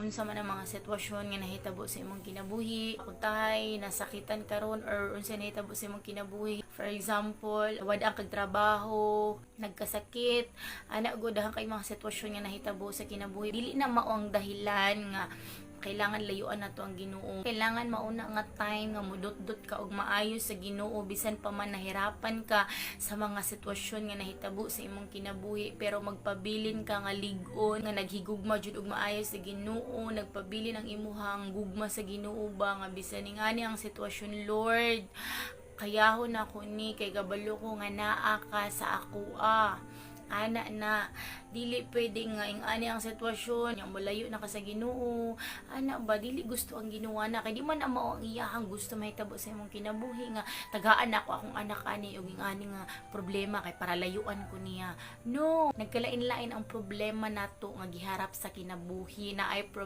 unsa man ang mga sitwasyon nga nahitabo sa imong kinabuhi, untay nasakitan karon or unsa nahitabo sa imong kinabuhi. For example, wad ang kag trabaho, nagkasakit, ana gud daghang kay mga sitwasyon nga nahitabo sa kinabuhi. Dili na mao ang dahilan nga kailangan layuan nato ang Ginoo. Kailangan mauna nga time nga mudot-dot ka og maayo sa Ginoo bisan pa man nahirapan ka sa mga sitwasyon nga nahitabo sa imong kinabuhi, pero magpabilin ka nga lig-on nga naghigugma jud og maayo sa Ginoo, nagpabilin ang imuhang gugma sa Ginoo ba nga bisan ngani ang sitwasyon, Lord, kayahon ako ni kay kabalo ko nga naa ka sa ako ana na dili pwede nga ani ang sitwasyon yang malayo na ka sa Ginoo, ana ba dili gusto ang Ginoo na kay di man mao ang iyahang gusto mahitabo sa imong kinabuhi nga tagaan ako akong anak ani og ingani nga problema kay para layuan ko niya. No, nagkalain-lain ang problema nato nga giharap sa kinabuhi na ay